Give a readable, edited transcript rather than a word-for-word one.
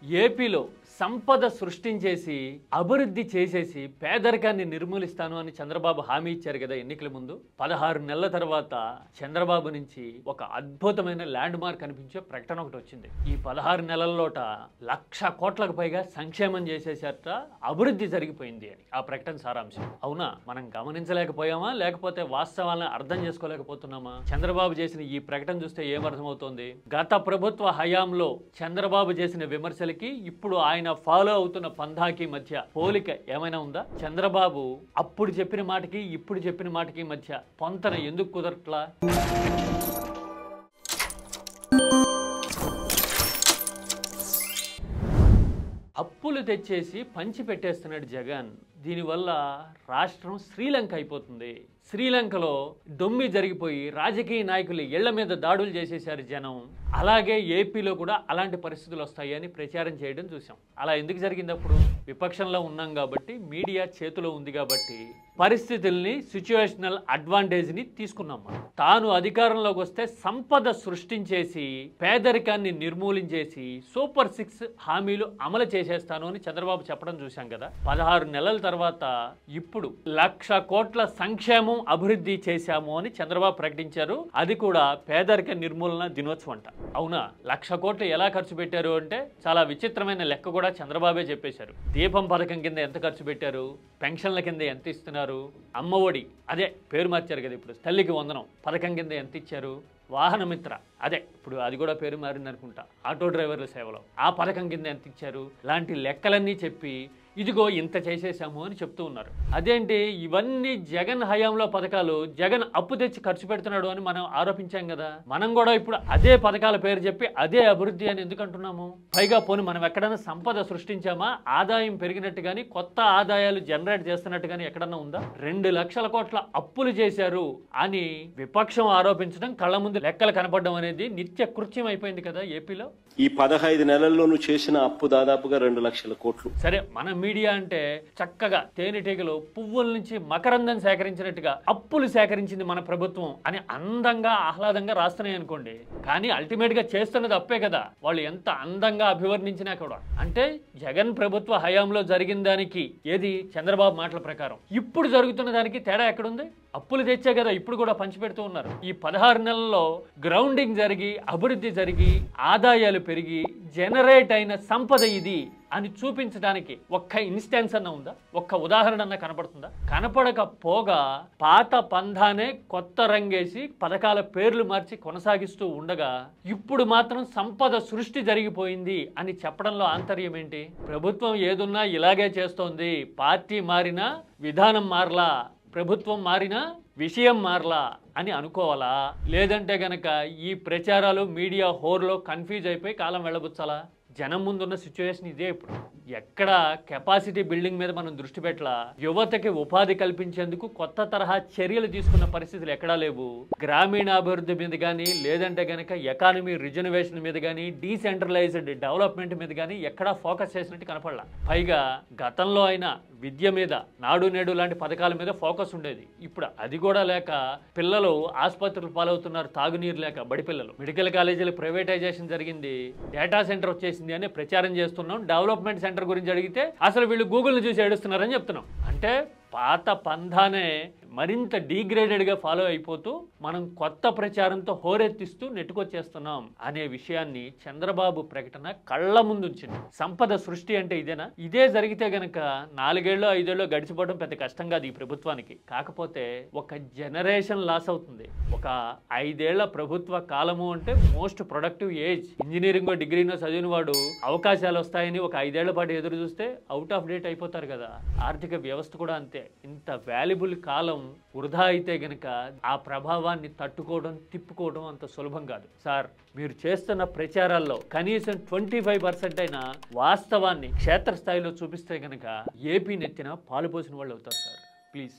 ఏపీలో సంపద సృష్టించేసి అభివృద్ధి చేసేసి పేదరికాన్ని నిర్మూలిస్తాను అని చంద్రబాబు హామీ ఇచ్చారు కదా ఎన్నికల ముందు. 16 నెలల తర్వాత చంద్రబాబు నుంచి ఒక అద్భుతమైన ల్యాండ్ మార్క్ అనిపించే ప్రకటన ఒకటి వచ్చింది. ఈ 16 నెలల్లోట 1,00,000 కోట్లకు పైగా సంక్షేమం చేసేసారట, అభివృద్ధి జరిగిపోయింది అని ఆ ప్రకటన సారాంశం. అవునా, మనం గమనించలేకపోయామా లేకపోతే వాస్తవాలను అర్థం చేసుకోలేకపోతున్నామా? చంద్రబాబు చేసిన ఈ ప్రకటన చూస్తే ఏమర్థమవుతోంది? గత ప్రభుత్వ హయాంలో చంద్రబాబు చేసిన విమర్శలకి ఇప్పుడు ఆయన ఫాలో అవుతున్న పంధాకి మధ్య పోలిక ఏమైనా ఉందా? చంద్రబాబు అప్పుడు చెప్పిన మాటకి ఇప్పుడు చెప్పిన మాటకి మధ్య పొంతన ఎందుకు కుదరట్లా? అప్పులు తెచ్చేసి పంచి పెట్టేస్తున్నాడు జగన్. దీనివల్ల రాష్ట్రం శ్రీలంక అయిపోతుంది. శ్రీలంకలో దొమ్మి జరిగిపోయి రాజకీయ నాయకులు ఇళ్ల మీద దాడులు చేసేశారు జనం. అలాగే ఏపీలో కూడా అలాంటి పరిస్థితులు వస్తాయని ప్రచారం చేయడం చూసాం. అలా ఎందుకు జరిగింది? అప్పుడు విపక్షంలో ఉన్నాం కాబట్టి, మీడియా చేతిలో ఉంది కాబట్టి పరిస్థితుల్ని, సిచ్యువేషనల్ అడ్వాంటేజ్ని తీసుకున్నాం. తాను అధికారంలోకి వస్తే సంపద సృష్టించేసి పేదరికాన్ని నిర్మూలించేసి సూపర్ 6 హామీలు అమలు చేసేస్తాను అని చంద్రబాబు చెప్పడం చూశాం కదా. 16 నెలల తర్వాత ఇప్పుడు 1,00,000 కోట్ల సంక్షేమం అభివృద్ధి చేశాము అని చంద్రబాబు ప్రకటించారు. అది కూడా పేదరిక నిర్మూలన దినోత్సవం అంట. అవునా, 1,00,000 కోట్లు ఎలా ఖర్చు పెట్టారు అంటే చాలా విచిత్రమైన లెక్క కూడా చంద్రబాబే చెప్పేశారు. దీపం పథకం కింద ఎంత ఖర్చు పెట్టారు, పెన్షన్ల కింద ఎంత ఇస్తున్నారు, అమ్మఒడి అదే పేరు మార్చారు కదా ఇప్పుడు, తల్లికి వందనం పథకం కింద ఎంత ఇచ్చారు, వాహనమిత్ర అదే ఇప్పుడు అది కూడా పేరు మారింది అనుకుంటా, ఆటో డ్రైవర్ల సేవలో ఆ పథకం కింద ఎంత ఇచ్చారు, లాంటి లెక్కలన్నీ చెప్పి ఇదిగో ఇంత చేసేసాము అని చెప్తూ ఉన్నారు. అదేంటి, ఇవన్నీ జగన్ హయాంలో పథకాలు, జగన్ అప్పు తెచ్చి ఖర్చు పెడుతున్నాడు అని మనం ఆరోపించాం కదా. మనం కూడా ఇప్పుడు అదే పథకాల పేరు చెప్పి అదే అభివృద్ధి అని ఎందుకు అంటున్నాము? పైగా పోనీ మనం ఎక్కడైనా సంపద సృష్టించామా, ఆదాయం పెరిగినట్టు కానీ కొత్త ఆదాయాలు జనరేట్ చేస్తున్నట్టు కానీ ఎక్కడన్నా ఉందా? 2,00,000 కోట్ల అప్పులు చేశారు అని విపక్షం ఆరోపించడం, కళ్ళ ముందు లెక్కలు కనపడడం అనేది నిత్య కృత్యం అయిపోయింది కదా ఏపీలో. ఈ 15 నెలల్లోనూ చేసిన అప్పు దాదాపుగా 2,00,000 కోట్లు. సరే, మన మీడియా అంటే చక్కగా తేనెటీగలు పువ్వుల నుంచి మకరందం సేకరించినట్టుగా అప్పులు సేకరించింది మన ప్రభుత్వం అని అందంగా ఆహ్లాదంగా రాస్తున్నాయి అనుకోండి. కానీ అల్టిమేట్ గా చేస్తున్నది అప్పే కదా. వాళ్ళు ఎంత అందంగా అభివర్ణించినా కూడా, అంటే జగన్ ప్రభుత్వ హయాంలో జరిగిన దానికి, ఏది చంద్రబాబు మాటల ప్రకారం ఇప్పుడు జరుగుతున్న దానికి తేడా ఎక్కడుంది? అప్పులు తెచ్చే కదా ఇప్పుడు కూడా పంచిపెడుతూ ఉన్నారు. ఈ 16 నెలల్లో గ్రౌండింగ్ జరిగి, అభివృద్ధి జరిగి, ఆదాయాలు పెరిగి జనరేట్ అయిన సంపద ఇది అని చూపించడానికి ఒక్క ఇన్స్టెన్స్ అన్న ఉందా? ఒక్క ఉదాహరణ అన్న కనపడుతుందా? కనపడకపోగా పాత పంధానే కొత్త రంగేసి పథకాల పేర్లు మార్చి కొనసాగిస్తూ ఉండగా ఇప్పుడు మాత్రం సంపద సృష్టి జరిగిపోయింది అని చెప్పడంలో ఆంతర్యం ఏంటి? ప్రభుత్వం ఏదున్నా ఇలాగే చేస్తోంది, పార్టీ మారినా విధానం మారలా, ప్రభుత్వం మారినా విషయం మారలా అని అనుకోవాలా? లేదంటే గనక ఈ ప్రచారాలు మీడియా హోర్లో కన్ఫ్యూజ్ అయిపోయి కాలం వెళ్ళబుచ్చాలా? జనం ముందున్న సిచ్యువేషన్ ఇదే. ఇప్పుడు ఎక్కడ కెపాసిటీ బిల్డింగ్ మీద మనం దృష్టి పెట్టలా, యువతకి ఉపాధి కల్పించేందుకు కొత్త తరహా చర్యలు తీసుకున్న పరిస్థితులు ఎక్కడా లేవు. గ్రామీణాభివృద్ధి మీద కానీ, లేదంటే గనక ఎకానమీ రిజర్వేషన్ మీద కానీ, డీసెంట్రలైజ్డ్ డెవలప్మెంట్ మీద కానీ ఎక్కడా ఫోకస్ చేసినట్టు కనపడలా. పైగా గతంలో అయినా విద్య మీద, నాడు నేడు లాంటి పథకాల మీద ఫోకస్ ఉండేది. ఇప్పుడు అది కూడా లేక పిల్లలు ఆసుపత్రులు పాలవుతున్నారు, తాగునీరు లేక బడి పిల్లలు. మెడికల్ కాలేజీలు ప్రైవేటైజేషన్ జరిగింది, డేటా సెంటర్ వచ్చేసింది అని ప్రచారం చేస్తున్నాం. డెవలప్మెంట్ సెంటర్ గురించి అడిగితే అసలు వీళ్ళు గూగుల్ని చూసి ఏడుస్తున్నారని చెప్తున్నాం. అంటే పాత పంధానే మరింత డీగ్రేడెడ్గా ఫాలో అయిపోతూ మనం కొత్త ప్రచారంతో హోరెత్తిస్తూ నెట్టుకొచ్చేస్తున్నాం అనే విషయాన్ని చంద్రబాబు ప్రకటన కళ్ళ ముందు ఉంచింది. సంపద సృష్టి అంటే ఇదేనా? ఇదే జరిగితే గనక 4 ఏళ్ళు 5 ఏళ్ళు గడిచిపోవడం పెద్ద కష్టం కాదు ఈ ప్రభుత్వానికి. కాకపోతే ఒక జనరేషన్ లాస్ అవుతుంది. ఒక 5 ఏళ్ల ప్రభుత్వ కాలము అంటే మోస్ట్ ప్రొడక్టివ్ ఏజ్. ఇంజనీరింగో డిగ్రీనో చదివిన వాడు అవకాశాలు వస్తాయని ఒక 5 ఏళ్ల పాటు ఎదురు చూస్తే అవుట్ ఆఫ్ డేట్ అయిపోతారు కదా. ఆర్థిక వ్యవస్థ కూడా అంతే. ఇంత వాల్యుబుల్ కాలం వృధా అయితే గనక ఆ ప్రభావాన్ని తట్టుకోవడం, తిప్పుకోవడం అంత సులభం కాదు. సార్, మీరు చేస్తున్న ప్రచారాల్లో కనీసం 25% అయినా వాస్తవాన్ని క్షేత్రస్థాయిలో చూపిస్తే గనక ఏపీ నెత్తిన పాలు పోసిన వాళ్ళు అవుతారు సార్. ప్లీజ్.